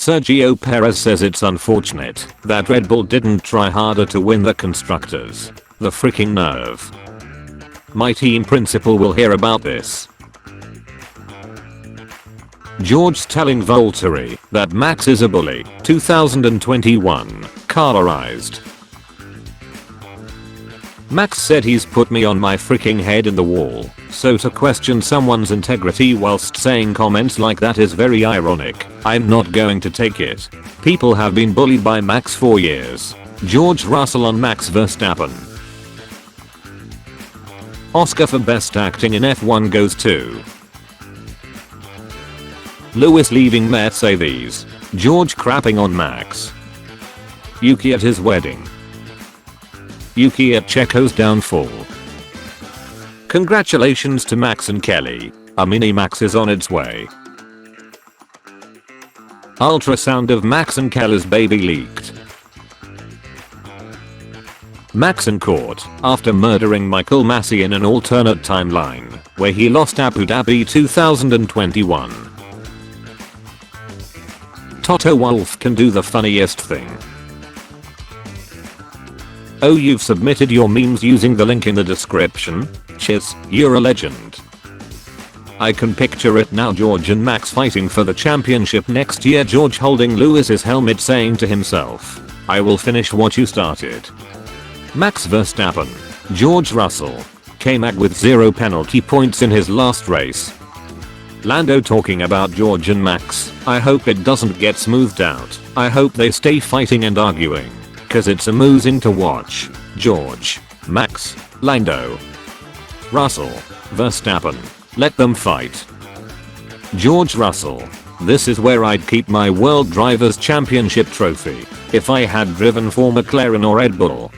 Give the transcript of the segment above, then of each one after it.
Sergio Perez says it's unfortunate that Red Bull didn't try harder to win the constructors. The freaking nerve. My team principal will hear about this. George telling Valtteri that Max is a bully. 2021. Colorized. Max said he's put me on my freaking head in the wall, so to question someone's integrity whilst saying comments like that is very ironic. I'm not going to take it. People have been bullied by Max for years. George Russell on Max Verstappen. Oscar for best acting in F1 goes to Lewis leaving Mercedes. George crapping on Max. Yuki at his wedding. Yuki at Checo's downfall. Congratulations to Max and Kelly. A mini Max is on its way. Ultrasound of Max and Kelly's baby leaked. Max in court after murdering Michael Massey in an alternate timeline where he lost Abu Dhabi 2021. Toto Wolff can do the funniest thing. Oh, you've submitted your memes using the link in the description? Cheers, you're a legend. I can picture it now, George and Max fighting for the championship next year, George holding Lewis's helmet saying to himself, I will finish what you started. Max Verstappen. George Russell. K-Mag with 0 penalty points in his last race. Lando talking about George and Max. I hope it doesn't get smoothed out. I hope they stay fighting and arguing. Cause it's amusing to watch. George. Max. Lando. Russell. Verstappen. Let them fight. George Russell. This is where I'd keep my World Drivers' Championship trophy if I had driven for McLaren or Red Bull.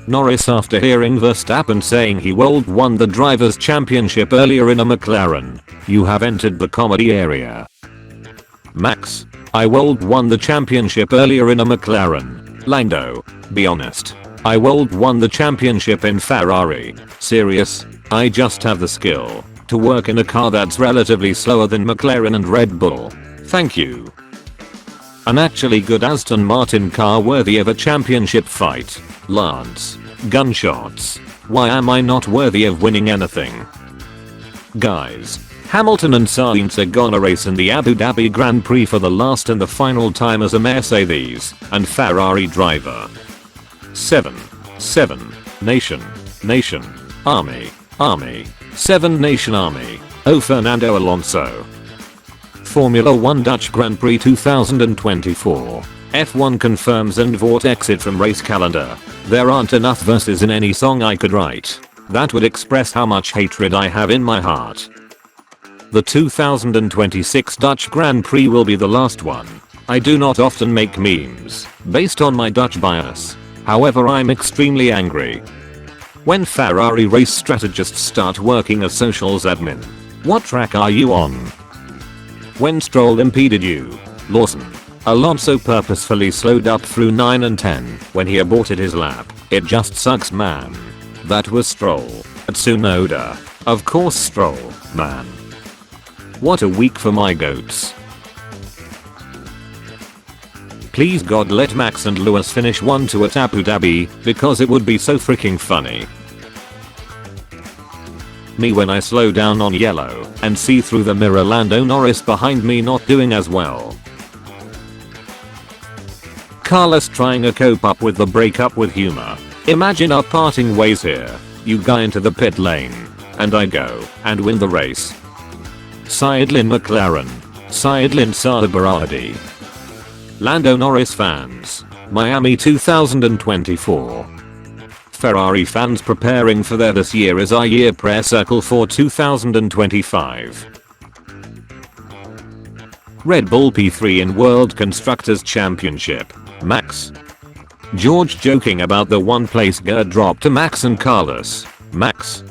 Norris after hearing Verstappen saying he won the Drivers' Championship earlier in a McLaren. You have entered the comedy area. Max. I won the championship earlier in a McLaren. Lando. Be honest. I won the championship in Ferrari. Serious? I just have the skill to work in a car that's relatively slower than McLaren and Red Bull. Thank you. An actually good Aston Martin car worthy of a championship fight. Lance. Gunshots. Why am I not worthy of winning anything? Guys. Hamilton and Sainz are gonna race in the Abu Dhabi Grand Prix for the last and the final time as a Mercedes and Ferrari driver. 7. Nation. Army. 7 Nation Army. Oh, Fernando Alonso. Formula 1 Dutch Grand Prix 2024. F1 confirms and Vought exit from race calendar. There aren't enough verses in any song I could write that would express how much hatred I have in my heart. The 2026 Dutch Grand Prix will be the last one. I do not often make memes based on my Dutch bias. However, I'm extremely angry when Ferrari race strategists start working as socials admin. What track are you on? When Stroll impeded you, Lawson. Alonso purposefully slowed up through 9 and 10 when he aborted his lap. It just sucks, man. That was Stroll. At Tsunoda. Of course Stroll, man. What a week for my goats. Please God let Max and Lewis finish 1-2 at Abu Dhabi because it would be so freaking funny. Me when I slow down on yellow and see through the mirror Lando Norris behind me not doing as well. Carlos trying to cope up with the breakup with humor. Imagine our parting ways here. You go into the pit lane and I go and win the race. Sidelin McLaren. Sidelin Sada Berardi. Lando Norris fans. Miami 2024. Ferrari fans preparing for their This Year Is Our Year prayer circle for 2025. Red Bull P3 in World Constructors Championship. Max. George joking about the one place gear drop to Max and Carlos. Max.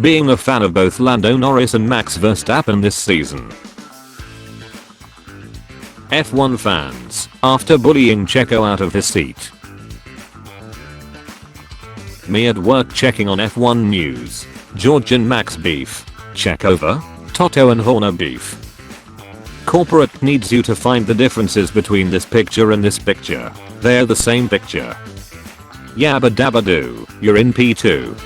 Being a fan of both Lando Norris and Max Verstappen this season. F1 fans, after bullying Checo out of his seat. Me at work checking on F1 news. George and Max beef. Check over. Toto and Horner beef. Corporate needs you to find the differences between this picture and this picture. They're the same picture. Yabba dabba doo, you're in P2.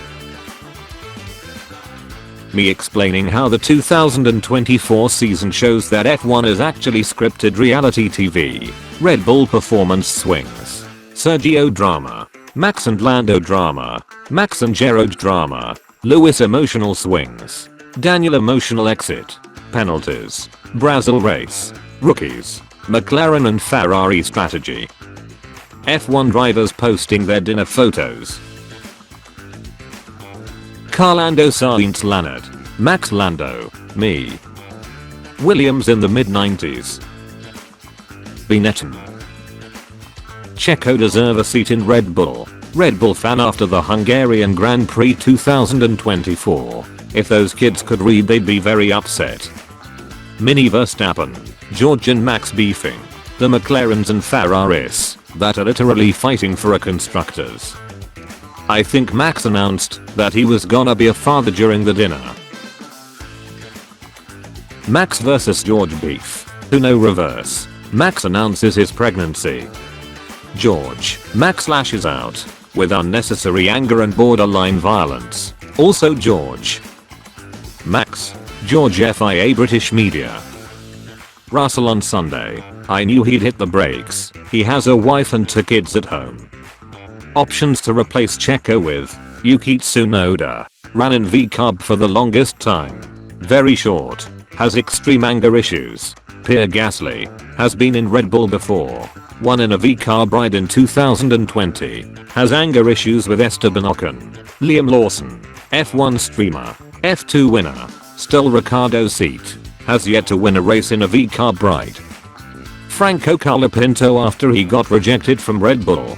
Me explaining how the 2024 season shows that F1 is actually scripted reality TV. Red Bull performance swings. Sergio drama. Max and Lando drama. Max and Gerard drama. Lewis emotional swings. Daniel emotional exit. Penalties. Brazil race. Rookies. McLaren and Ferrari strategy. F1 drivers posting their dinner photos. Carlando Sainz Lannert. Max Lando. Me. Williams in the mid-90s. Benetton. Checo deserve a seat in Red Bull. Red Bull fan after the Hungarian Grand Prix 2024. If those kids could read they'd be very upset. Mini Verstappen. George and Max beefing. The McLarens and Ferraris that are literally fighting for a constructors. I think Max announced that he was gonna be a father during the dinner. Max vs George beef. To no reverse. Max announces his pregnancy. George. Max lashes out with unnecessary anger and borderline violence. Also George. Max. George FIA British media. Russell on Sunday. I knew he'd hit the brakes. He has a wife and 2 kids at home. Options to replace Checo with. Yuki Tsunoda. Ran in V-Carb for the longest time. Very short. Has extreme anger issues. Pierre Gasly. Has been in Red Bull before. Won in a V-Carb ride in 2020. Has anger issues with Esteban Ocon. Liam Lawson. F1 streamer. F2 winner. Stole Ricciardo's seat. Has yet to win a race in a V-Carb ride. Franco Colapinto after he got rejected from Red Bull.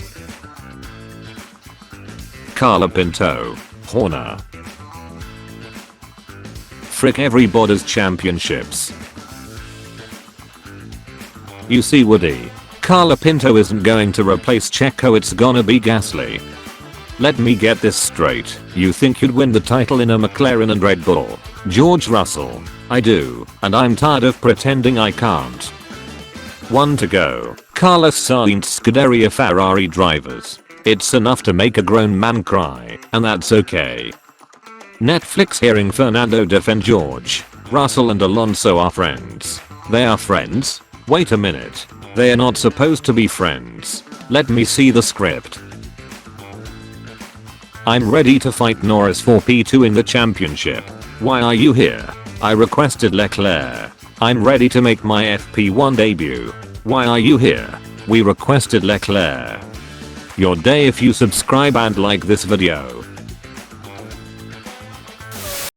Colapinto. Horner. Frick everybody's championships. You see Woody. Colapinto isn't going to replace Checo, it's gonna be Gasly. Let me get this straight. You think you'd win the title in a McLaren and Red Bull? George Russell. I do, and I'm tired of pretending I can't. 1 to go. Carlos Sainz Scuderia Ferrari drivers. It's enough to make a grown man cry, and that's okay. Netflix hearing Fernando defend George. Russell and Alonso are friends. They are friends? Wait a minute. They are not supposed to be friends. Let me see the script. I'm ready to fight Norris for P2 in the championship. Why are you here? I requested Leclerc. I'm ready to make my FP1 debut. Why are you here? We requested Leclerc. Your day if you subscribe and like this video.